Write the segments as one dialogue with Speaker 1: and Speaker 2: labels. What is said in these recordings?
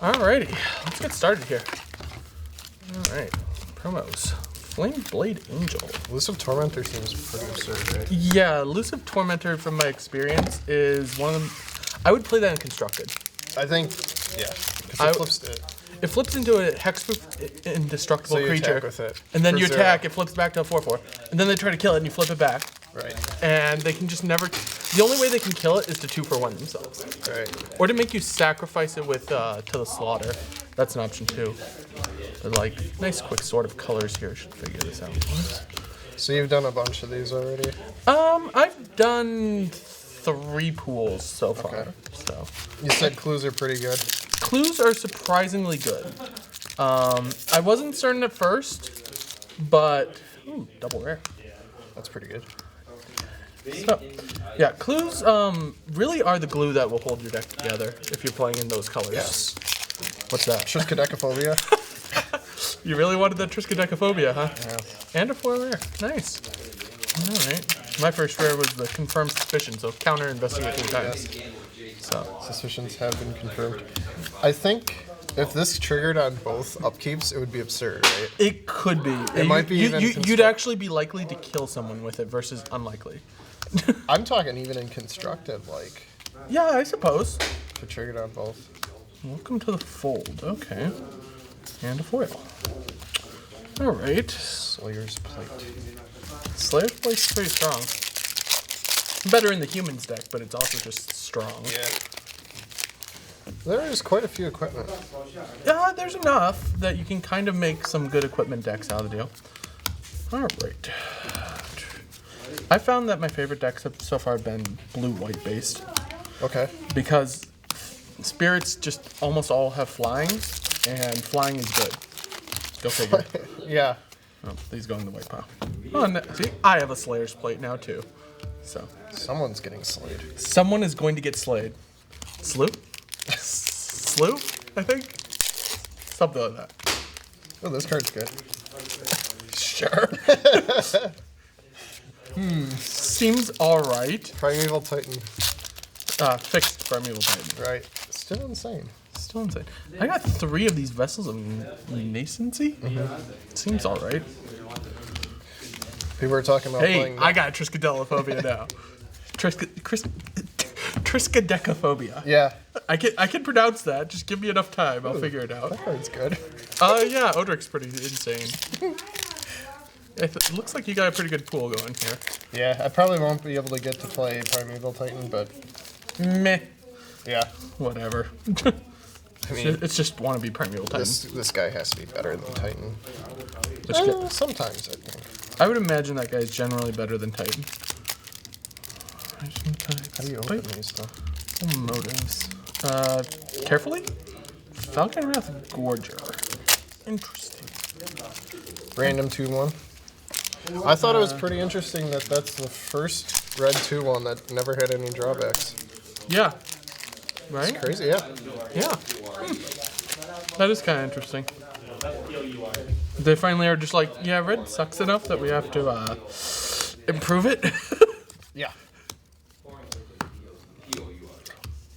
Speaker 1: Alrighty, let's get started here. Alright, promos. Flame Blade Angel.
Speaker 2: Elusive Tormentor seems pretty absurd, right?
Speaker 1: Yeah, Elusive Tormentor, from my experience, is one of them. I would play that in Constructed.
Speaker 2: I think, yeah. Because
Speaker 1: it flips into a hexproof indestructible
Speaker 2: so you
Speaker 1: creature.
Speaker 2: attack with it.
Speaker 1: And then you
Speaker 2: zero.
Speaker 1: attack, it flips back to a 4/4. And then they try to kill it and you flip it back.
Speaker 2: Right.
Speaker 1: And they can just never. The only way they can kill it is to 2-for-1 themselves.
Speaker 2: Right.
Speaker 1: Or to make you sacrifice it with to the slaughter. That's an option too. But like, nice quick sort of colors here. Should figure this out.
Speaker 2: So you've done a bunch of these already?
Speaker 1: I've done 3 pools so far.
Speaker 2: Okay.
Speaker 1: So.
Speaker 2: You said clues are pretty good.
Speaker 1: Clues are surprisingly good. I wasn't certain at first, but ooh, double rare.
Speaker 2: That's pretty good.
Speaker 1: So, yeah, clues really are the glue that will hold your deck together if you're playing in those colors.
Speaker 2: Yes.
Speaker 1: What's that?
Speaker 2: Triskaidekaphobia.
Speaker 1: You really wanted that Triskaidekaphobia, huh?
Speaker 2: Yeah.
Speaker 1: And a 4 rare. Nice. All right. My first rare was the Confirmed Suspicion, so counter investigate 3 times. So.
Speaker 2: Suspicions have been confirmed. I think if this triggered on both upkeeps, it would be absurd, right?
Speaker 1: It could be.
Speaker 2: It might be even
Speaker 1: you'd actually be likely to kill someone with it versus unlikely.
Speaker 2: I'm talking even in constructed, like.
Speaker 1: Yeah, I suppose.
Speaker 2: If it triggered on both.
Speaker 1: Welcome to the fold. Okay. And a foil. All right.
Speaker 2: Slayer's Plate.
Speaker 1: Slayer's Plate's pretty strong. Better in the humans deck, but it's also just strong.
Speaker 2: Yeah. There is quite a few equipment.
Speaker 1: Yeah, there's enough that you can kind of make some good equipment decks out of the deal. All right. I found that my favorite decks have so far been blue-white based.
Speaker 2: Okay.
Speaker 1: Because spirits just almost all have flying, and flying is good. Go figure.
Speaker 2: Yeah.
Speaker 1: Oh, these go in the white pile. Oh, and see, I have a Slayer's Plate now too. So
Speaker 2: Someone's getting slayed.
Speaker 1: someone is going to get slayed. Slew? Slew? I think. Something like that.
Speaker 2: Oh, this card's good.
Speaker 1: Sure. Seems alright.
Speaker 2: Primeval Titan.
Speaker 1: Fixed Primeval Titan.
Speaker 2: Right. Still insane.
Speaker 1: Still insane. I got 3 of these Vessels of Nascency. Seems alright.
Speaker 2: People are talking about
Speaker 1: Hey,
Speaker 2: playing.
Speaker 1: I got Triskaidekaphobia now. Triskaidekaphobia.
Speaker 2: Yeah.
Speaker 1: I can pronounce that. Just give me enough time. I'll figure it out.
Speaker 2: That card's good.
Speaker 1: Yeah, Odric's pretty insane. It looks like you got a pretty good pool going here.
Speaker 2: Yeah, I probably won't be able to get to play Primeval Titan, but
Speaker 1: Meh.
Speaker 2: yeah.
Speaker 1: Whatever.
Speaker 2: I mean,
Speaker 1: It's just want to be Primeval Titan.
Speaker 2: this guy has to be better than Titan.
Speaker 1: Which
Speaker 2: Sometimes, I think.
Speaker 1: I would imagine that guy's generally better than Titan.
Speaker 2: How do you open these, though?
Speaker 1: Motives. Carefully? Falcon Wrath Gorger. Interesting.
Speaker 2: Random 2-1. I thought it was pretty interesting that that's the first red 2-1 that never had any drawbacks.
Speaker 1: Yeah. Right?
Speaker 2: It's crazy, yeah.
Speaker 1: Yeah. That is kind of interesting. They finally are just like, yeah, red sucks enough that we have to improve it.
Speaker 2: Yeah.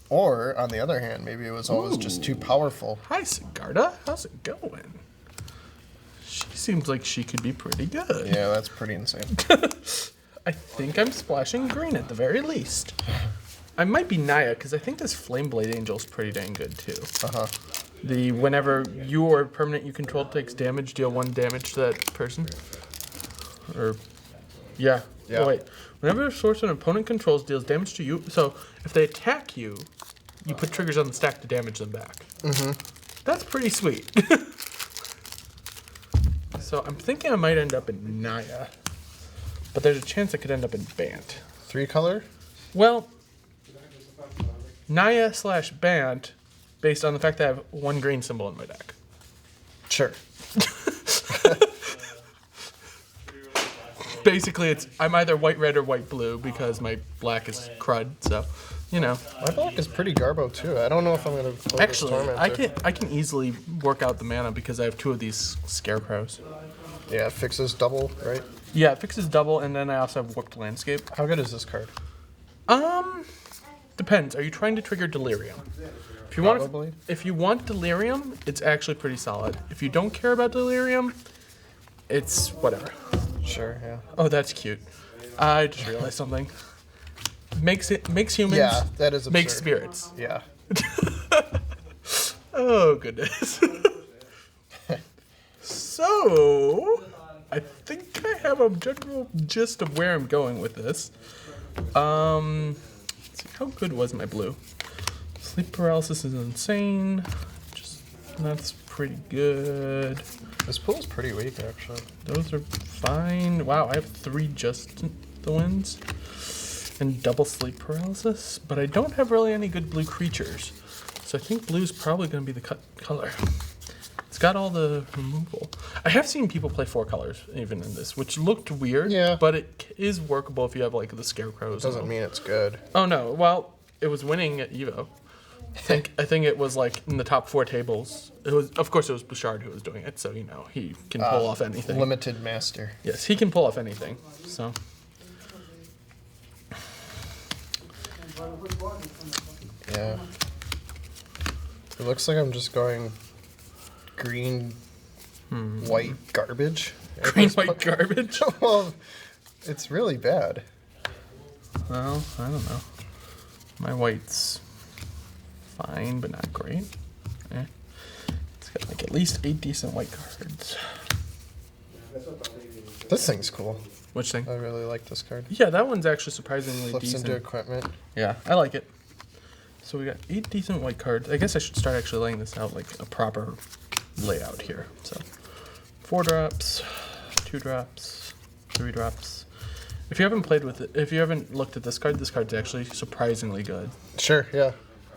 Speaker 2: Or, on the other hand, maybe it was always just too powerful.
Speaker 1: Hi, Sigarda. How's it going? She seems like she could be pretty good.
Speaker 2: Yeah, that's pretty insane.
Speaker 1: I think I'm splashing green at the very least. I might be Naya, because I think this Flame Blade Angel is pretty dang good, too.
Speaker 2: Uh-huh.
Speaker 1: Whenever you or a permanent you control takes damage, deal 1 damage to that person. Or, yeah.
Speaker 2: Yeah.
Speaker 1: Oh, wait. Whenever a source an opponent controls deals damage to you, so if they attack you, you put triggers on the stack to damage them back.
Speaker 2: Mm-hmm.
Speaker 1: That's pretty sweet. So I'm thinking I might end up in Naya. But there's a chance I could end up in Bant.
Speaker 2: 3-color?
Speaker 1: Well, Naya/Bant, based on the fact that I have 1 green symbol in my deck.
Speaker 2: Sure.
Speaker 1: Basically, I'm either white-red or white-blue because my black is crud, so, you know.
Speaker 2: My black is pretty garbo, too. I don't know if I'm going to play
Speaker 1: Actually,
Speaker 2: this Tormentor.
Speaker 1: I can easily work out the mana because I have 2 of these Scarecrows.
Speaker 2: Yeah, it fixes double, right?
Speaker 1: Yeah, it fixes double, and then I also have Warped Landscape.
Speaker 2: How good is this card?
Speaker 1: Depends. Are you trying to trigger Delirium?
Speaker 2: Probably.
Speaker 1: if you want Delirium, it's actually pretty solid. If you don't care about Delirium, it's whatever.
Speaker 2: Sure, yeah.
Speaker 1: Oh, that's cute. I just realized something. Makes humans.
Speaker 2: Yeah, that is absurd.
Speaker 1: Makes spirits.
Speaker 2: Yeah.
Speaker 1: Oh goodness. So, I think I have a general gist of where I'm going with this. Let's see, how good was my blue? Sleep paralysis is insane. That's pretty good.
Speaker 2: This pool's pretty weak, actually.
Speaker 1: Those are fine. Wow, I have 3 just the wins. And double sleep paralysis. But I don't have really any good blue creatures. So I think blue's probably going to be the color. It's got all the removal. I have seen people play 4 colors even in this, which looked weird.
Speaker 2: Yeah.
Speaker 1: But it is workable if you have like the scarecrows.
Speaker 2: Doesn't mean it's good.
Speaker 1: Oh no, well, it was winning at Evo. I think it was like in the top 4 tables. It was, of course, it was Bouchard who was doing it, so you know he can pull off anything.
Speaker 2: Limited master.
Speaker 1: Yes, he can pull off anything. So.
Speaker 2: Yeah. It looks like I'm just going green, white garbage.
Speaker 1: Green white garbage.
Speaker 2: Well, it's really bad.
Speaker 1: Well, I don't know. My white's fine, but not great. Eh. It's got like at least 8 decent white cards.
Speaker 2: This thing's cool.
Speaker 1: Which thing?
Speaker 2: I really like this card.
Speaker 1: Yeah, that one's actually surprisingly
Speaker 2: Flips
Speaker 1: decent.
Speaker 2: into equipment.
Speaker 1: Yeah, I like it. So we got 8 decent white cards. I guess I should start actually laying this out like a proper layout here. So 4 drops, 2 drops, 3 drops. If you haven't played with it, if you haven't looked at this card's actually surprisingly good.
Speaker 2: Sure, yeah.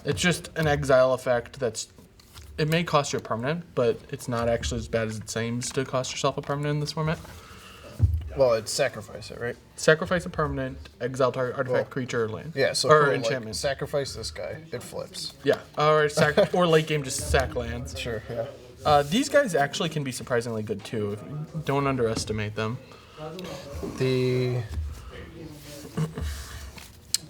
Speaker 1: It's just an exile effect that's, it may cost you a permanent, but it's not actually as bad as it seems to cost yourself a permanent in this format.
Speaker 2: Well, it's sacrifice it, right?
Speaker 1: Sacrifice a permanent, exile target artifact,
Speaker 2: Well,
Speaker 1: creature, or land.
Speaker 2: Yeah, so
Speaker 1: or
Speaker 2: cool,
Speaker 1: enchantment.
Speaker 2: Like, sacrifice this guy. It flips.
Speaker 1: Yeah, or or late game just sack lands.
Speaker 2: Sure, yeah.
Speaker 1: These guys actually can be surprisingly good too. Don't underestimate them.
Speaker 2: The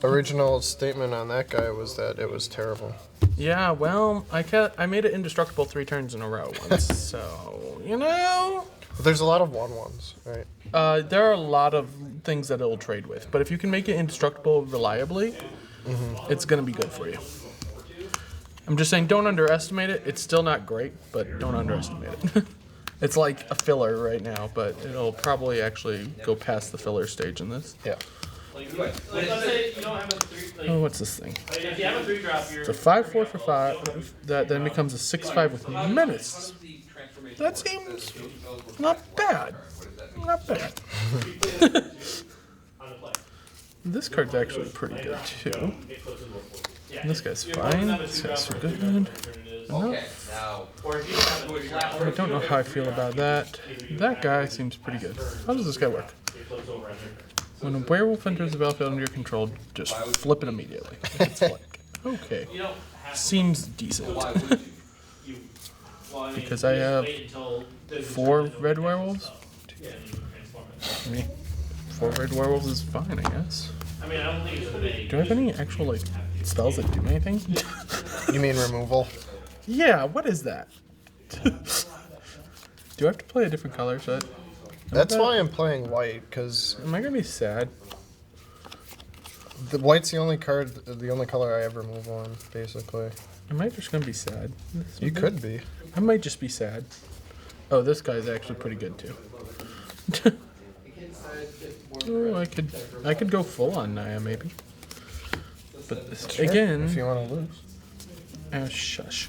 Speaker 2: original statement on that guy was that it was terrible.
Speaker 1: Yeah, well, I made it indestructible 3 turns in a row once, so you know.
Speaker 2: But there's a lot of 1/1s, right?
Speaker 1: There are a lot of things that it'll trade with, but if you can make it indestructible reliably, it's gonna be good for you. I'm just saying, don't underestimate it. It's still not great, but don't underestimate it. It's like a filler right now, but it'll probably actually go past the filler stage in this.
Speaker 2: Yeah.
Speaker 3: Let's say you don't have a 3.
Speaker 1: Oh, what's this thing?
Speaker 3: If you have a 3-drop, you're.
Speaker 1: It's a 5/4 for 5. That then becomes a 6/5 with menace. That seems not bad. Not bad. This card's actually pretty good too. And this guy's fine. This guy's good. Enough. I don't know how I feel about that. That guy seems pretty good. How does this guy work? When a werewolf enters the battlefield under your control, just flip it immediately. It's like, okay. Seems decent. Because I have 4 red werewolves. I mean, 4 red werewolves is fine, I guess. Do I have any actual like spells that do anything?
Speaker 2: You mean removal?
Speaker 1: Yeah, what is that? Do I have to play a different color set?
Speaker 2: That's why I'm playing white, because
Speaker 1: Am I gonna be sad?
Speaker 2: the white's the only color I ever move on, basically.
Speaker 1: Am I just gonna be sad?
Speaker 2: You could be.
Speaker 1: I might just be sad. Oh, this guy's actually pretty good too. Oh, I could go full on Naya maybe. But this,
Speaker 2: Sure,
Speaker 1: again,
Speaker 2: if you want to lose.
Speaker 1: Shush.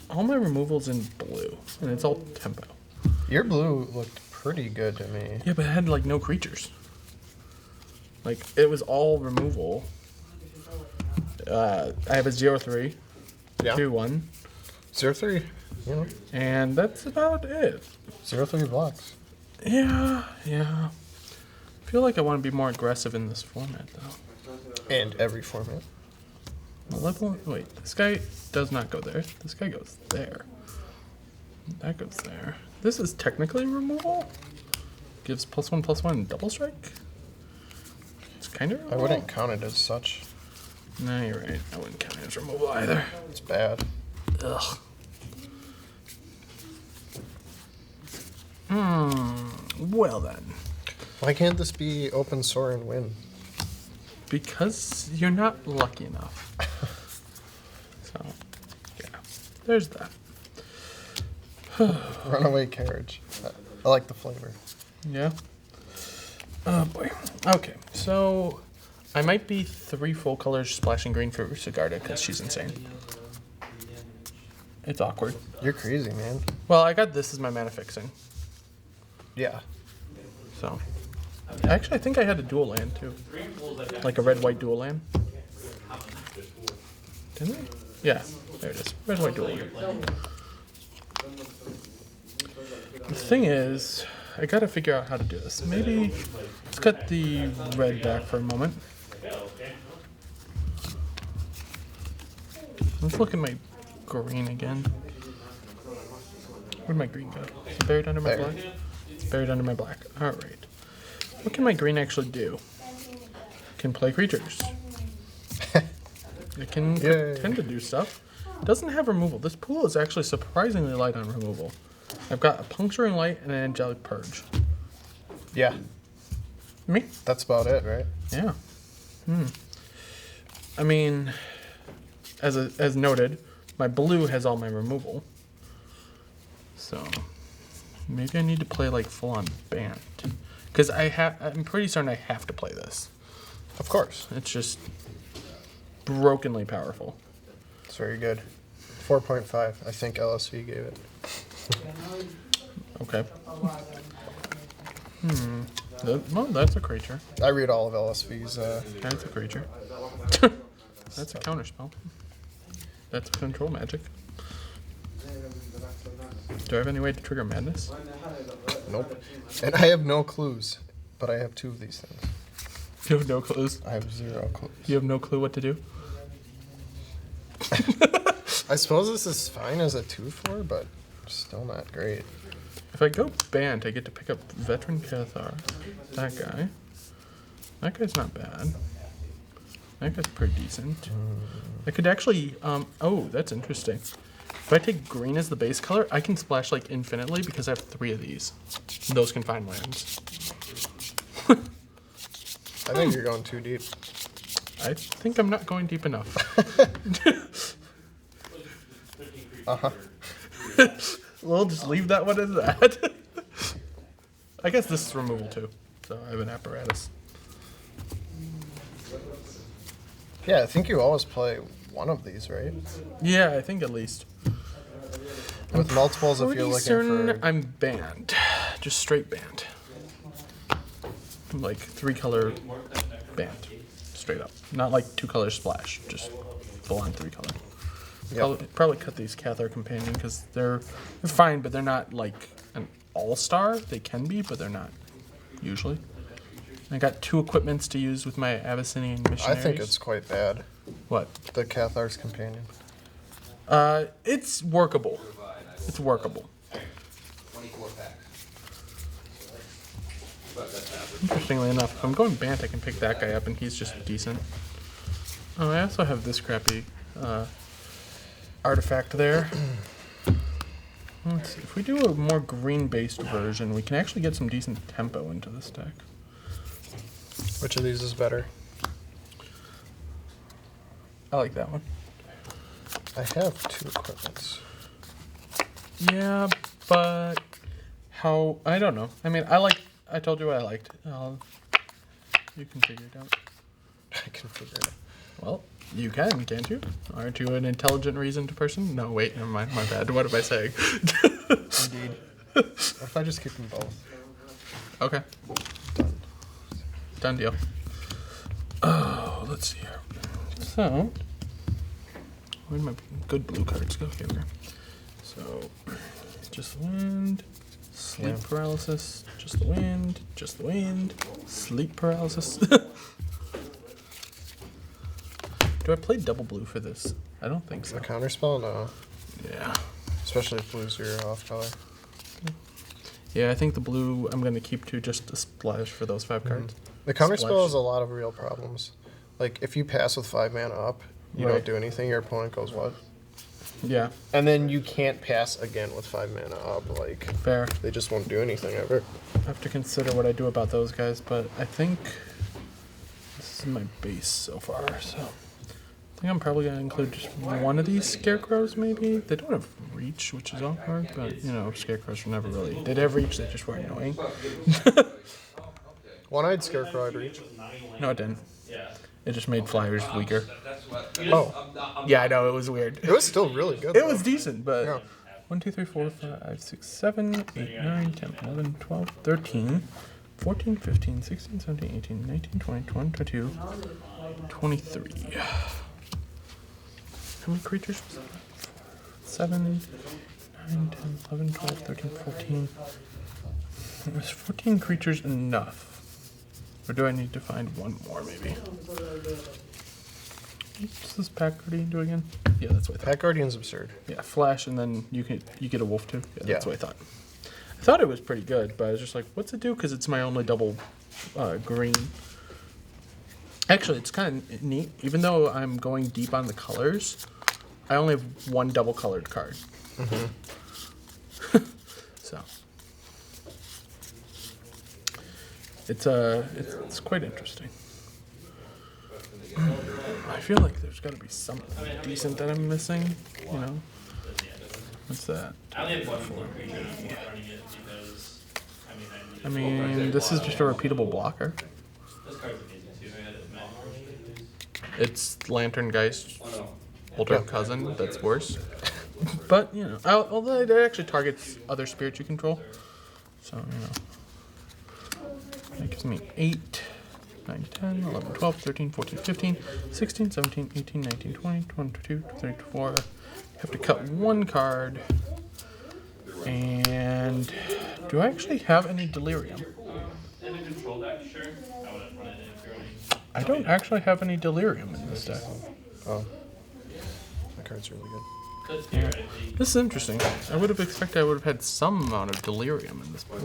Speaker 1: All my removals in blue, and it's all tempo.
Speaker 2: Your blue looked pretty good to me.
Speaker 1: Yeah, but it had like no creatures. Like it was all removal. I have a 0/3,
Speaker 2: Yeah.
Speaker 1: 2/1,
Speaker 2: 0/3. You know,
Speaker 1: and that's about it.
Speaker 2: 0/3 blocks.
Speaker 1: Yeah. I feel like I want to be more aggressive in this format though.
Speaker 2: And every format.
Speaker 1: Wait, this guy does not go there. This guy goes there. That goes there. This is technically removal. Gives +1/+1 double strike. It's kind of.
Speaker 2: I wouldn't count it as such.
Speaker 1: No, you're right. I wouldn't count it as removal either.
Speaker 2: It's bad.
Speaker 1: Ugh. Well then.
Speaker 2: Why can't this be open soar and win?
Speaker 1: Because you're not lucky enough. So, yeah. There's that.
Speaker 2: Runaway carriage. I like the flavor.
Speaker 1: Yeah. Oh boy. Okay, so I might be 3 full colors splashing green for Sigarda because she's insane. It's awkward.
Speaker 2: You're crazy, man.
Speaker 1: Well, I got this as my mana fixing.
Speaker 2: Yeah.
Speaker 1: So, actually, I think I had a dual land too, like a red-white dual land. Didn't I? Yeah, there it is. Red-white dual land. The thing is, I gotta figure out how to do this. Maybe let's cut the red back for a moment. Let's look at my green again. Where'd my green go? Is it buried under my black? It's buried under my black. Alright. What can my green actually do? Can play creatures. It can tend to do stuff. It doesn't have removal. This pool is actually surprisingly light on removal. I've got a Puncturing Light and an Angelic Purge.
Speaker 2: Yeah.
Speaker 1: Me?
Speaker 2: That's about it, right?
Speaker 1: Yeah. I mean, as noted, my blue has all my removal. So maybe I need to play like full on Bant. Because I'm pretty certain I have to play this.
Speaker 2: Of course.
Speaker 1: It's just brokenly powerful.
Speaker 2: It's very good. 4.5, I think LSV gave it.
Speaker 1: Okay. Well, that's a creature.
Speaker 2: I read all of LSV's.
Speaker 1: That's a creature. That's a counterspell. That's control magic. Do I have any way to trigger madness?
Speaker 2: Nope. And I have no clues, but I have 2 of these things.
Speaker 1: You have no clues?
Speaker 2: I have 0 clues.
Speaker 1: You have no clue what to do?
Speaker 2: I suppose this is fine as a 2/4, but still not great.
Speaker 1: If I go Bant, I get to pick up Veteran Cathar. That guy. That guy's not bad. That guy's pretty decent. I could actually, oh, that's interesting. If I take green as the base color, I can splash like infinitely because I have 3 of these. Those can find lands.
Speaker 2: I think you're going too deep.
Speaker 1: I think I'm not going deep enough.
Speaker 2: Uh-huh.
Speaker 1: We'll just leave that one as that. I guess this is removal too, so I have an apparatus.
Speaker 2: Yeah, I think you always play one of these, right?
Speaker 1: Yeah, I think at least.
Speaker 2: With multiples, if you're
Speaker 1: Pretty
Speaker 2: looking
Speaker 1: certain
Speaker 2: for...
Speaker 1: I'm banned. Just straight banned. Like 3 color banned. Straight up. Not like 2 color splash. Just full on 3 color.
Speaker 2: Yep.
Speaker 1: Probably cut these Cathar Companion because they're fine, but they're not like an all-star. They can be, but they're not usually. I got 2 equipments to use with my Abyssinian missionaries.
Speaker 2: I think it's quite bad.
Speaker 1: What?
Speaker 2: The Cathar's Companion.
Speaker 1: It's workable. It's workable.
Speaker 4: 24 packs.
Speaker 1: Interestingly enough, if I'm going Bant, I can pick that guy up, and he's just decent. Oh, I also have this crappy artifact there. Let's see. If we do a more green-based version, we can actually get some decent tempo into this deck.
Speaker 2: Which of these is better?
Speaker 1: I like that one.
Speaker 2: I have 2 equipments.
Speaker 1: Yeah, but how... I don't know. I mean, I told you what I liked. You can figure it out.
Speaker 2: I can figure it out.
Speaker 1: Well, you can, can't you? Aren't you an intelligent, reasoned person? No, wait, never mind. My bad. What am I saying?
Speaker 2: Indeed. What if I just keep them both?
Speaker 1: Okay.
Speaker 2: Done.
Speaker 1: Done deal. Oh, let's see here. So, where'd my good blue cards go here? So, just the wind, sleep paralysis, just the wind, sleep paralysis. Do I play double blue for this? I don't think so.
Speaker 2: A counterspell? No.
Speaker 1: Yeah.
Speaker 2: Especially if blue's your off color.
Speaker 1: Yeah, I think the blue I'm going to keep to just a splash for those 5 cards.
Speaker 2: The counterspell
Speaker 1: Splash.
Speaker 2: has a lot of real problems. like if you pass with 5 mana up, you
Speaker 1: Right.
Speaker 2: don't do anything. Your opponent goes what?
Speaker 1: Yeah,
Speaker 2: And then you can't pass again with 5 mana up. Like
Speaker 1: fair.
Speaker 2: they just won't do anything ever.
Speaker 1: I have to consider what I do about those guys, but I think this is my base so far, so I think I'm probably going to include just one of these scarecrows, maybe. They don't have reach, which is awkward, but, you know, scarecrows are never really... They'd have reach, they just were annoying.
Speaker 2: One-eyed scarecrow I'd reach.
Speaker 1: No, it didn't.
Speaker 3: Yeah.
Speaker 1: It just made flyers weaker.
Speaker 2: Oh,
Speaker 1: Yeah, I know, it was weird.
Speaker 2: it was still really good.
Speaker 1: It was decent, but...
Speaker 2: Yeah.
Speaker 1: 1, 2, 3, 4, 5, 6, 7, 8, 9, 10, 11, 12, 13, 14, 15, 16, 17, 18, 19, 20, 21, 22, 23. How many creatures was that? 7, 9, 10, 11, 12, 13, 14. Was 14 creatures enough? Or do I need to find one more, maybe? What's this pack guardian do again? Yeah, that's what I thought.
Speaker 2: Pack Guardian's absurd.
Speaker 1: Yeah, flash, and then you get a wolf too. Yeah, that's
Speaker 2: Yeah.
Speaker 1: what I thought. I thought it was pretty good, but I was just like, what's it do? Because it's my only double green. Actually, it's kind of neat. Even though I'm going deep on the colors, I only have one double colored card. So it's quite interesting. I feel like there's got to be something decent that I'm missing. You know, what's that?
Speaker 3: I only have one more creature and I'm not running it because,
Speaker 1: I mean, this is just a repeatable blocker.
Speaker 3: this card's amazing too. I had it magic.
Speaker 1: It's Lantern Geist, older cousin. That's worse. But you know, although it actually targets other spirits you control, so you know, that gives me 8, 9, 10, 11, 12, 13, 14, 15, 16, 17, 18, 19, 20, 22, 23, 24. You have to cut one card. And do I actually have any delirium?
Speaker 3: In a control deck, sure. I wouldn't run it if you're running.
Speaker 1: I don't actually have any delirium in this deck.
Speaker 2: Oh, that card's really good.
Speaker 3: Could theoretically.
Speaker 1: This is interesting. I would have expected I would have had some amount of delirium in this pool.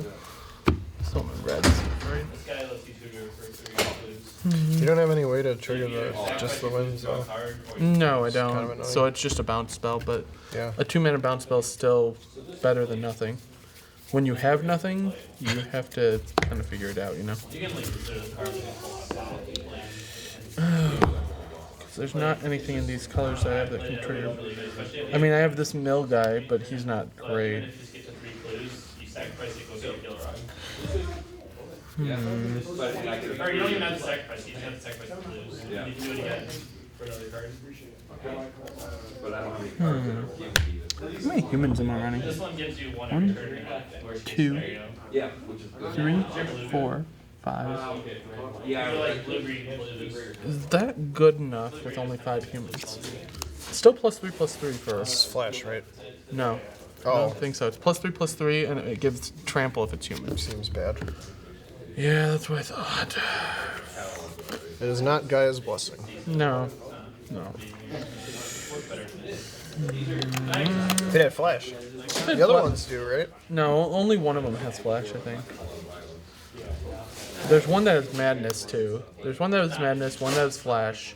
Speaker 1: Still no reds, right?
Speaker 3: This guy lets you tutor for 3 clues.
Speaker 2: You don't have any way to trigger the just the winds though.
Speaker 3: Card, or you
Speaker 1: No, I
Speaker 2: kind of
Speaker 1: don't.
Speaker 2: annoying.
Speaker 1: So it's just a bounce spell, but
Speaker 2: Yeah.
Speaker 1: a 2-mana bounce spell is still better than nothing. When you have nothing, you have to kind of figure it out, you know?
Speaker 3: you can like consider the card like a full on battle plan.
Speaker 1: 'Cause there's not anything in these colors I have that can trigger.
Speaker 3: Really good, especially if
Speaker 1: I mean, I have this mill guy, but he's not
Speaker 3: but
Speaker 1: great.
Speaker 3: even if you just get to 3 clues, you sacrifice it, goes to your killer rock. Or you don't even have to sacrifice, you just have to sacrifice the clues. You can do it again for another card.
Speaker 1: How many humans am I running?
Speaker 3: This one gives you one
Speaker 1: One,
Speaker 3: every turn in worst case
Speaker 1: 2,
Speaker 3: scenario.
Speaker 1: 3, 4, 5.
Speaker 3: You're like blue, green, blues.
Speaker 1: Is that good enough with only 5 humans? Still +3/+3 for
Speaker 2: It's
Speaker 1: us.
Speaker 2: flash, right?
Speaker 1: No. I
Speaker 2: Oh,
Speaker 1: don't think so. It's +3/+3, and it gives trample if it's humans.
Speaker 2: seems bad.
Speaker 1: Yeah, that's what I thought.
Speaker 2: It is not Gaia's blessing.
Speaker 1: No. No.
Speaker 2: It had flash. The other ones do, right?
Speaker 1: No, only one of them has flash, I think. There's one that has madness, too. There's one that has madness, one that has flash,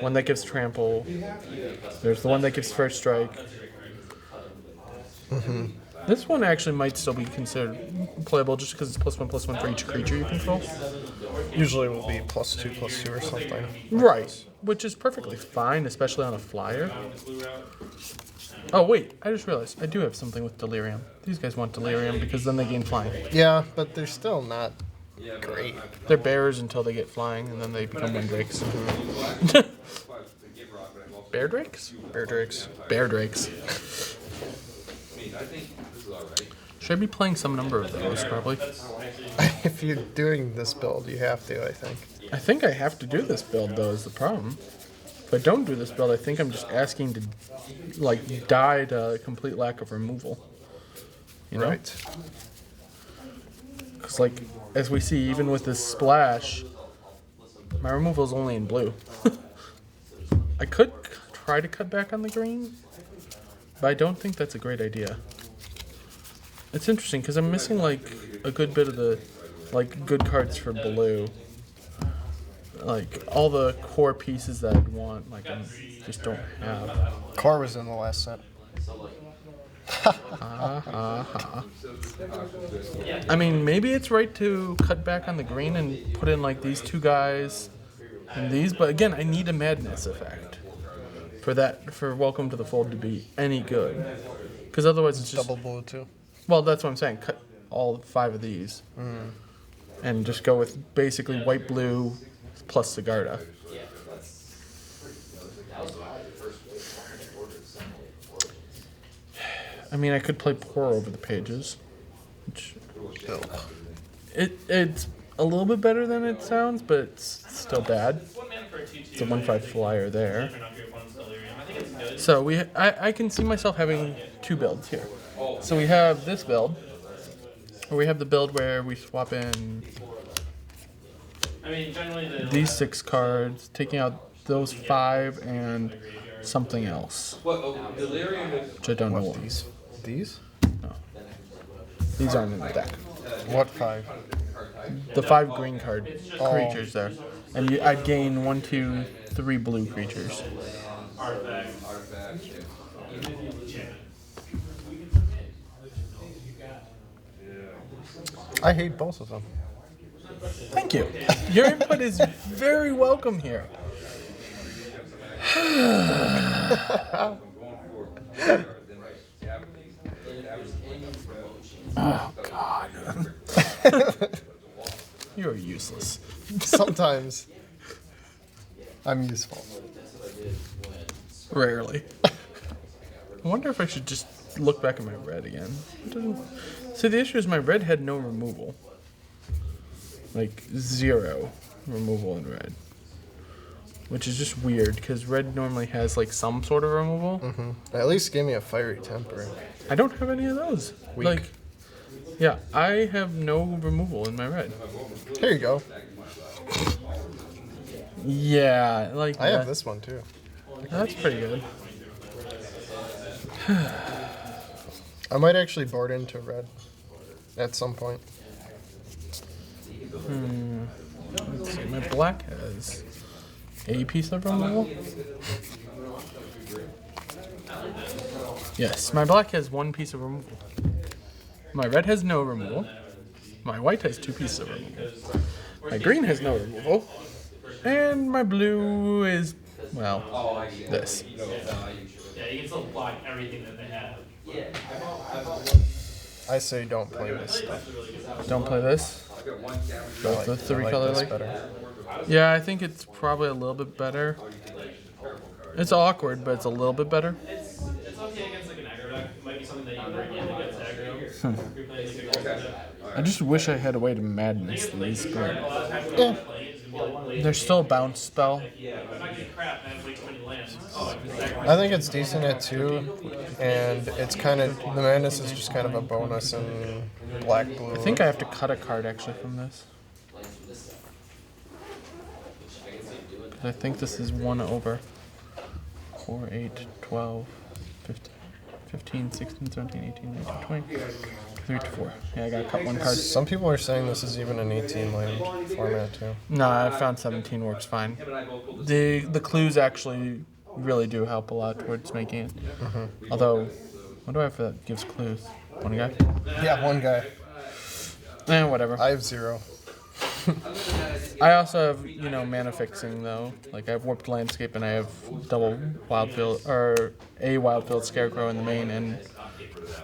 Speaker 1: one that gives trample. There's the one that gives first strike. This one actually might still be considered playable just because it's +1/+1 for each creature you control.
Speaker 2: Usually will be +2/+2 or something.
Speaker 1: Right, which is perfectly fine, especially on a flyer. Oh wait, I just realized I do have something with delirium. These guys want delirium because then they gain flying.
Speaker 2: Yeah, but they're still not great.
Speaker 1: They're bears until they get flying, and then they become windrakes. Bear drakes?
Speaker 2: Bear drakes.
Speaker 1: Bear drakes. Should I be playing some number of those, probably?
Speaker 2: If you're doing this build, you have to, I think.
Speaker 1: I think I have to do this build, though, is the problem. If I don't do this build, I think I'm just asking to, like, die to complete lack of removal. You know?
Speaker 2: Right.
Speaker 1: Because, like, as we see, even with this splash, my removal is only in blue. I could try to cut back on the green, but I don't think that's a great idea. It's interesting because I'm missing like a good bit of the good cards for blue. like all the core pieces that I'd want, like I just don't have.
Speaker 2: Core was in the last set.
Speaker 1: I mean, maybe it's right to cut back on the green and put in like these two guys and these, but again, I need a madness effect for Welcome to the Fold to be any good, because otherwise it's just
Speaker 2: Double blue too.
Speaker 1: well, that's what I'm saying. Cut all 5 of these and just go with basically white blue plus Sigarda. I mean, I could play Pour over the pages, which it's a little bit better than it sounds, but it's still bad. It's a 1/5 flyer there. So I can see myself having 2 builds here. So we have this build, or we have the build where we swap in these 6 cards, taking out those 5 and something else, which I don't know what.
Speaker 2: These?
Speaker 1: No. These aren't in the deck.
Speaker 2: What 5?
Speaker 1: The 5 green card creatures there. And I'd gain 1, 2, 3 blue creatures.
Speaker 2: I hate both of them.
Speaker 1: Thank you. Your input is very welcome here. Oh, God. You're useless.
Speaker 2: Sometimes I'm useful.
Speaker 1: Rarely. I wonder if I should just look back at my red again. See, the issue is my red had no removal. Like, 0 removal in red. Which is just weird, because red normally has, like, some sort of removal.
Speaker 2: At least give me a fiery temper.
Speaker 1: I don't have any of those.
Speaker 2: Weak.
Speaker 1: Like, yeah, I have no removal in my red.
Speaker 2: Here you go.
Speaker 1: Yeah, like
Speaker 2: I have this one too.
Speaker 1: That's pretty good.
Speaker 2: I might actually board into red at some point.
Speaker 1: Let's see, my black has a piece of removal. Yes, my black has 1 piece of removal. My red has no removal. My white has 2 pieces of removal. My green has no removal. And my blue is, well, this.
Speaker 3: Yeah, you can still block everything that they have.
Speaker 2: I say don't play this stuff.
Speaker 1: Don't play this. Go with the 3
Speaker 2: I
Speaker 1: color
Speaker 2: this
Speaker 1: like.
Speaker 2: better.
Speaker 1: Yeah, I think it's probably a little bit better. It's awkward, but it's a little bit better.
Speaker 3: It's okay against like an aggro deck. It might be something that you bring in against aggro. You're playing like a aggro deck.
Speaker 1: I just wish I had a way to madness these, but
Speaker 3: A lot of times when you're playing, it's gonna be like one lane.
Speaker 1: there's still a bounce spell.
Speaker 3: Yeah, if I'm not getting crap, I have way too many lands. Oh, I can sacrifice.
Speaker 2: I think it's decent at 2, and it's kind of the madness is just kind of a bonus in black blue.
Speaker 1: I think I have to cut a card actually from this. 'Cause I think this is 1 over 4, 8, 12, 15, 16, 17, 18, 19, 20, 3 to 4. Yeah, I gotta cut 1 card.
Speaker 2: Some people are saying this is even an 18 land format too.
Speaker 1: No, I found 17 works fine. The clues actually really do help a lot towards making it. Although, what do I have for that gives clues? 1 guy?
Speaker 2: Yeah, 1 guy.
Speaker 1: Whatever.
Speaker 2: I have 0.
Speaker 1: I also have, mana fixing though. Like I have Warped Landscape and I have double Wildfield, or a Wildfield Scarecrow in the main, and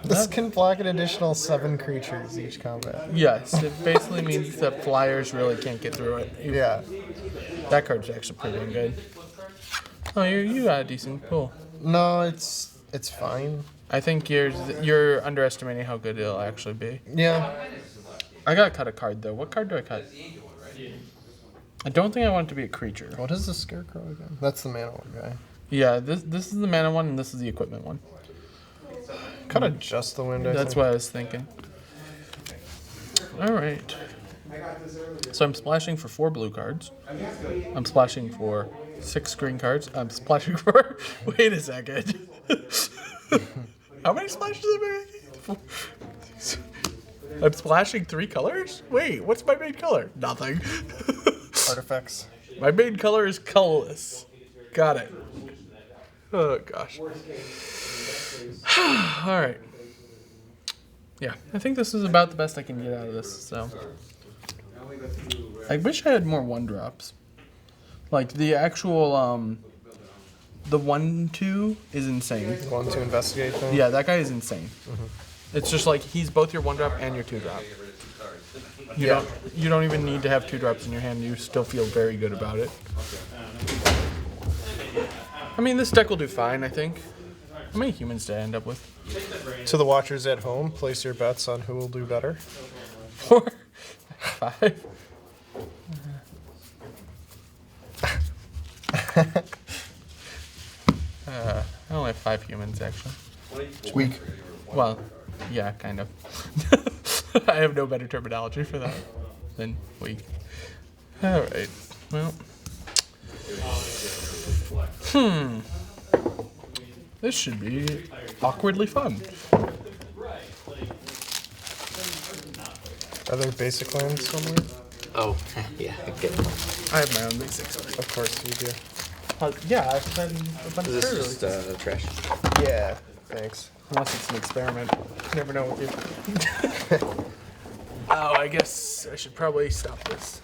Speaker 2: This can block an additional 7 creatures each combat.
Speaker 1: yes, it basically means that flyers really can't get through it.
Speaker 2: Yeah.
Speaker 1: That card's actually pretty dang good. Oh, you got a decent, cool.
Speaker 2: No, it's fine.
Speaker 1: I think you're underestimating how good it'll actually be.
Speaker 2: Yeah.
Speaker 1: I gotta cut a card though. What card do I cut? I don't think I want it to be a creature.
Speaker 2: What is the scarecrow again? That's the mana one guy.
Speaker 1: Yeah, this is the mana one and this is the equipment one.
Speaker 2: Kind of just the wind.
Speaker 1: That's what I was thinking. All right. So I'm splashing for 4 blue cards. I'm splashing for 6 green cards. I'm splashing for. Wait a second. How many splashes am I making? I'm splashing 3 colors? Wait, what's my main color? Nothing.
Speaker 2: Artifacts.
Speaker 1: My main color is colorless. Got it. Oh gosh. All right. Yeah, I think this is about the best I can get out of this. So I wish I had more 1-drops. Like the actual the 1/2 is insane.
Speaker 2: 1 to investigate thing?
Speaker 1: Yeah, that guy is insane. It's just like he's both your 1-drop and your 2-drop. You don't even need to have 2-drops in your hand. You still feel very good about it. I mean, this deck will do fine, I think. How many humans did I end up with?
Speaker 2: To the watchers at home, place your bets on who will do better.
Speaker 1: 4, 5. I only have 5 humans, actually.
Speaker 2: Weak.
Speaker 1: Well, yeah, kind of. I have no better terminology for that than weak. Alright, well. This should be awkwardly fun.
Speaker 2: Are there basic lands somewhere?
Speaker 5: Oh, yeah, I get it.
Speaker 1: I have my own basics.
Speaker 2: Of course you do.
Speaker 1: Yeah, I've been a bunch
Speaker 5: Is
Speaker 1: of
Speaker 5: this
Speaker 1: Prerelease.
Speaker 5: just trash?
Speaker 2: Yeah, thanks.
Speaker 1: Unless it's an experiment. You never know with you. Oh, I guess I should probably stop this.